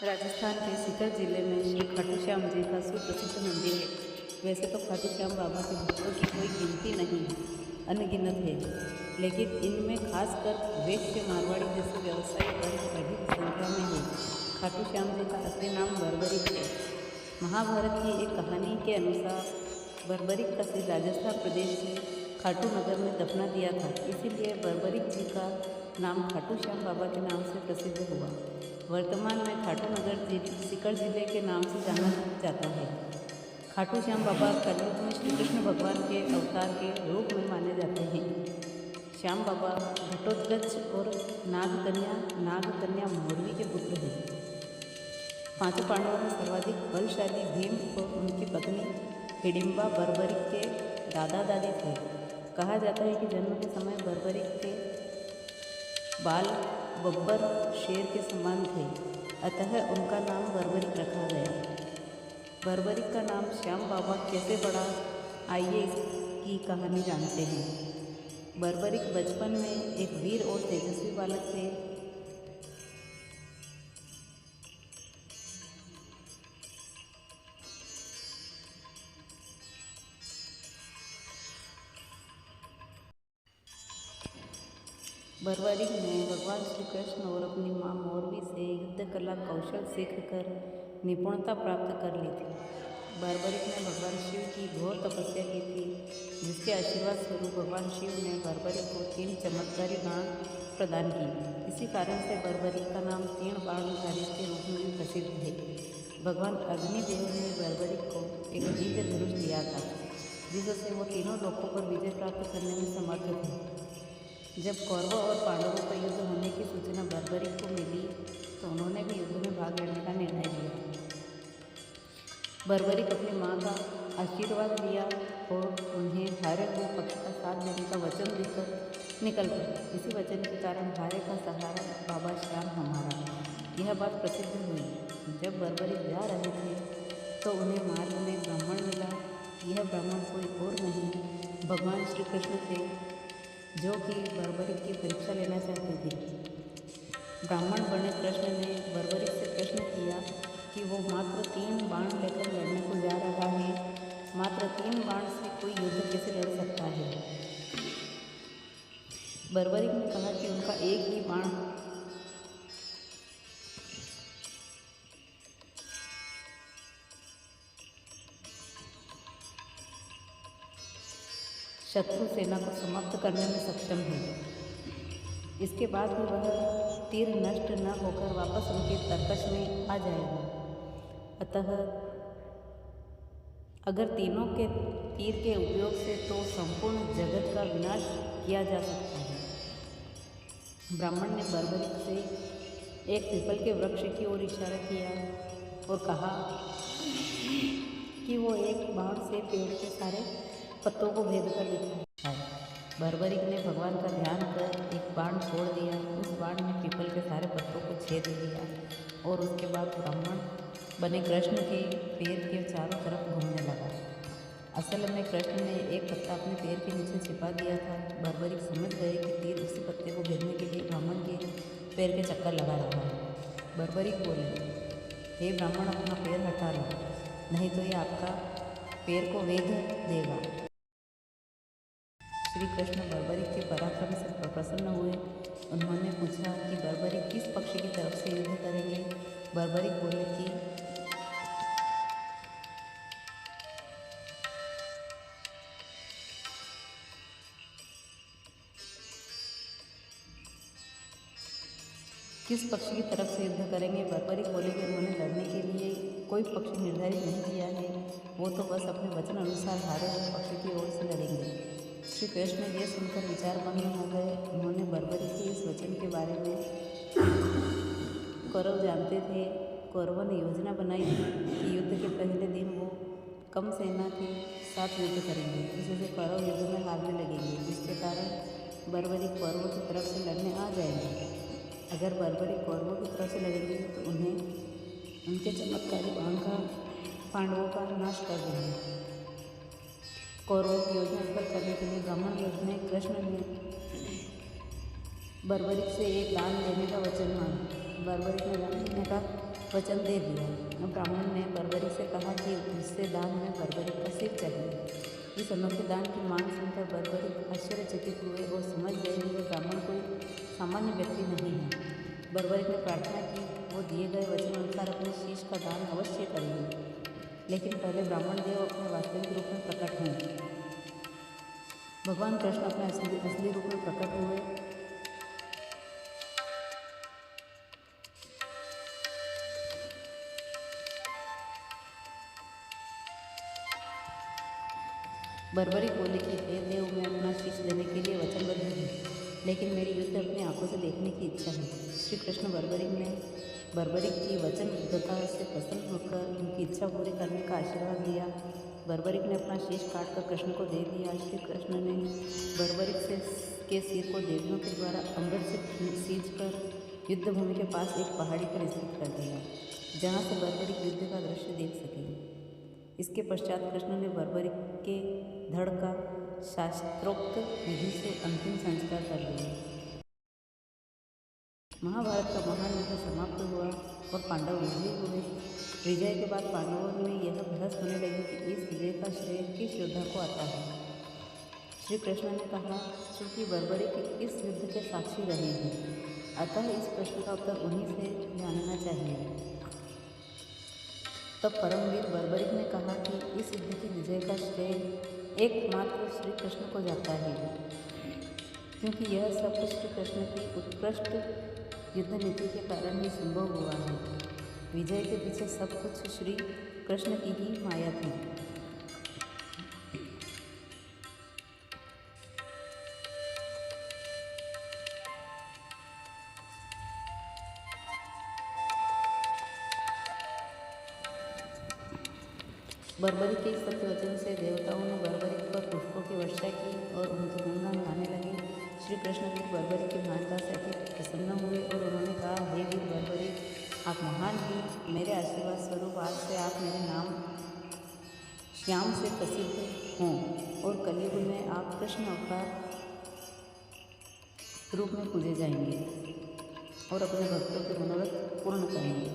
राजस्थान के सीकर जिले में श्री खाटू श्याम जी का सुप्रसिद्ध मंदिर है। वैसे तो खाटू श्याम बाबा के भक्तों की कोई गिनती नहीं, अनगिनत है, लेकिन इनमें खासकर वैश्य मारवाड़ी जैसे व्यवसायी वर्ग अधिक संख्या में है। खाटू श्याम जी का असली नाम बर्बरिक है। महाभारत की एक कहानी के अनुसार बर्बरिक का सिर राजस्थान प्रदेश के खाटू नगर में दफना दिया था, इसीलिए बर्बरिक जी का नाम खाटू श्याम बाबा के नाम से प्रसिद्ध हुआ। वर्तमान में खाटू नगर सीकर जिले के नाम से जाना जाता है। खाटू श्याम बाबा कलयुग में श्री कृष्ण भगवान के अवतार के रूप में माने जाते हैं। श्याम बाबा घटोत्कच और नागकन्या मोरवी के पुत्र हैं। पांचों पांडवों में सर्वाधिक बलशाली भीम और उनकी पत्नी हिडिंबा बर्बरिक के दादा दादी थे। कहा जाता है कि जन्म के समय बर्बरिक के बाल बब्बर शेर के समान थे, अतः उनका नाम बर्बरिक रखा गया। बर्बरिक का नाम श्याम बाबा कैसे पड़ा, आइए इसकी कहानी जानते हैं। बर्बरिक बचपन में एक वीर और तेजस्वी बालक थे। बर्बरिक ने भगवान श्री कृष्ण और अपनी माँ मोरवी से युद्ध कला कौशल सीखकर निपुणता प्राप्त कर ली थी। बर्बरिक ने भगवान शिव की घोर तपस्या की थी, जिसके आशीर्वाद स्वरूप भगवान शिव ने बर्बरिक को 3 चमत्कारी बाण प्रदान की। इसी कारण से बर्बरिक का नाम 3 बाणधारी के रूप में प्रसिद्ध है। भगवान अग्निदेव ने बर्बरिक को एक दिव्य धनुष दिया था, जिससे वो तीनों लोकों पर विजय प्राप्त करने में समर्थ थे। जब कौरवों और पांडवों का युद्ध होने की सूचना बर्बरिक को मिली, तो उन्होंने भी युद्ध में भाग लेने का निर्णय लिया। बर्बरिक अपनी माँ का आशीर्वाद लिया और उन्हें हारे हुए पक्ष का साथ देने का वचन देकर निकल पड़े। इसी वचन के कारण हारे का सहारा बाबा श्याम हमारा, यह बात प्रसिद्ध हुई। जब बर्बरिक जा रहे थे तो उन्हें मार्ग में ब्राह्मण मिला। यह ब्राह्मण कोई और नहीं, भगवान श्री कृष्ण थे, जो कि बर्बरिक की परीक्षा लेना चाहते थे। ब्राह्मण बने कृष्ण ने बर्बरिक से प्रश्न किया कि वो मात्र 3 बाण लेकर लड़ने को जा रहा है। मात्र 3 बाण से कोई युद्ध कैसे लड़ सकता है? बर्बरिक ने कहा कि उनका एक ही बाण शत्रु सेना को समाप्त करने में सक्षम है। इसके बाद भी वह तीर नष्ट न होकर वापस उनके तरकश में आ जाएगा। अतः अगर तीनों के तीर के उपयोग से तो संपूर्ण जगत का विनाश किया जा सकता है। ब्राह्मण ने बर्बरिक से एक पीपल के वृक्ष की ओर इशारा किया और कहा कि वो एक बाण से पेड़ के सारे पत्तों को भेद कर दिखाए। बर्बरिक ने भगवान का ध्यान कर एक बाण छोड़ दिया। उस बाण ने पीपल के सारे पत्तों को छेद दिया और उसके बाद ब्राह्मण बने कृष्ण के पैर के चारों तरफ घूमने लगा। असल में कृष्ण ने एक पत्ता अपने पैर के नीचे छिपा दिया था। बर्बरिक समझ गए कि तीर उसी पत्ते को भेदने के लिए ब्राह्मण के पैर के चक्कर लगा रहा है। बर्बरिक बोले, हे ब्राह्मण, अपना पैर हटा लो, नहीं तो ये आपका पैर को वेध देगा। श्री कृष्ण बर्बरिक के पराक्रम से प्रसन्न हुए। उन्होंने पूछा कि बर्बरिक किस पक्ष की तरफ से युद्ध करेंगे। बर्बरिक बोले कि किस पक्ष की तरफ से युद्ध करेंगे। बर्बरिक बोले कि उन्होंने लड़ने के लिए कोई पक्ष निर्धारित नहीं किया है, वो तो बस अपने वचन अनुसार हारे हुए पक्ष की ओर से लड़ेंगे। श्री कृष्ण ये सुनकर विचारमग्न हो गए। उन्होंने बर्बरिक के इस वचन के बारे में कौरव जानते थे। कौरवों ने योजना बनाई कि युद्ध के पहले दिन वो कम सेना के साथ युद्ध करेंगे, जिससे कौरव युद्ध में हारने लगेंगे, जिसके कारण बर्बरिक कौरवों की तरफ से लड़ने आ जाएंगे। अगर बर्बरिक कौरवों की तरफ से लड़ेंगे तो उन्हें उनके चमत्कारी बाण का पांडवों का नाश कर देंगे। कौरवों की योजना विफल करने के लिए ब्राह्मण युद्ध में कृष्ण ने बर्बरिक से एक दान देने का वचन मांगा। बर्बरिक ने दान देने का वचन दे दिया। ब्राह्मण ने बर्बरी से कहा कि उससे दान में बर्बरी का सिर चाहिए। इस अनोखे दान की मांग सुनकर बर्बरी आश्चर्यचकित हुए और समझ गए कि वह ब्राह्मण कोई सामान्य व्यक्ति नहीं है। बर्बरी ने प्रार्थना की वो दिए गए वचन अनुसार अपने शीश का दान अवश्य करेंगे, लेकिन पहले ब्राह्मण देव अपने वास्तविक रूप में प्रकट हों। भगवान कृष्ण अपने असली रूप में प्रकट हुए। बर्बरी बोली कि हे देव, मैं अपना शीश देने के लिए वचनबद्ध हूँ, लेकिन मेरी युद्ध अपनी आंखों से देखने की इच्छा है। श्री कृष्ण बर्बरी की वचनबद्धता से प्रसन्न होकर उनकी इच्छा पूरी करने का आशीर्वाद दिया। बर्बरिक ने अपना शीश काटकर कृष्ण को दे दिया। श्री कृष्ण ने बर्बरिक के सिर को देवियों के द्वारा अमृत से सींचकर युद्ध भूमि के पास एक पहाड़ी पर स्थित कर दिया, जहाँ से बर्बरिक युद्ध का दृश्य देख सके। इसके पश्चात कृष्ण ने बर्बरिक के धड़ का शास्त्रोक्त विधि से अंतिम संस्कार कर दिया। महाभारत का महान युद्ध समाप्त हुआ और पांडव विजयी हुए। विजय के बाद पांडवों में यह बहस होने लगी कि इस विजय का श्रेय किस योद्धा को आता है। श्री कृष्ण ने कहा, चूंकि बर्बरिक इस युद्ध के साक्षी रहे हैं, अतः इस प्रश्न का उत्तर उन्हीं से जानना चाहिए। तब परमवीर बर्बरिक ने कहा कि इस युद्ध की विजय का श्रेय एकमात्र श्री कृष्ण को जाता है, क्योंकि यह सब कुछ श्री कृष्ण की उत्कृष्ट युद्ध नीति के कारण ही संभव हुआ है। विजय के पीछे सब कुछ श्री कृष्ण की ही माया थी। बर्बरी के इस सत्य वचन से देवताओं ने बर्बरी पर पुष्पों की वर्षा की और उनके गुणगान गाने लगे। श्री कृष्ण भी बर्बरी की महानता से अति प्रसन्न हुए और उन्होंने कहा, हे वीर बर्बरी, आप महान हैं। मेरे आशीर्वाद स्वरूप आज से आप मेरे नाम श्याम से प्रसिद्ध हों और कलयुग में आप कृष्ण अवतार रूप में पूजे जाएंगे और अपने भक्तों के मनोरथ पूर्ण करेंगे।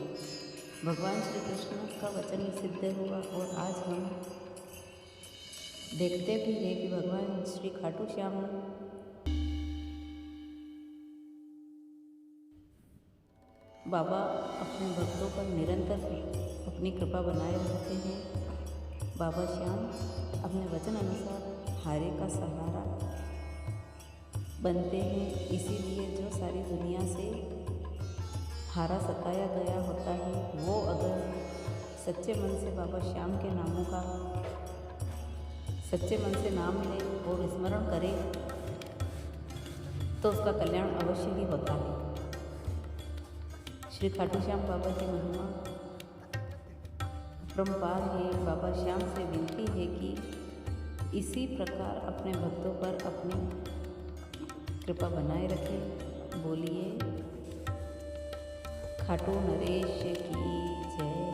भगवान श्री कृष्ण का वचन सिद्ध हुआ और आज हम देखते भी हैं कि भगवान श्री खाटू श्याम बाबा अपने भक्तों पर निरंतर अपनी कृपा बनाए रखते हैं। बाबा श्याम अपने वचन अनुसार हारे का सहारा बनते हैं। इसीलिए जो सारी दुनिया से हारा सताया गया होता है, वो अगर सच्चे मन से बाबा श्याम के नामों का सच्चे मन से नाम ले और स्मरण करे तो उसका कल्याण अवश्य ही होता है। श्री खाटू श्याम बाबा की महिमा परम्पार है। बाबा श्याम से विनती है कि इसी प्रकार अपने भक्तों पर अपनी कृपा बनाए रखें। बोलिए खाटू नरेश की जय।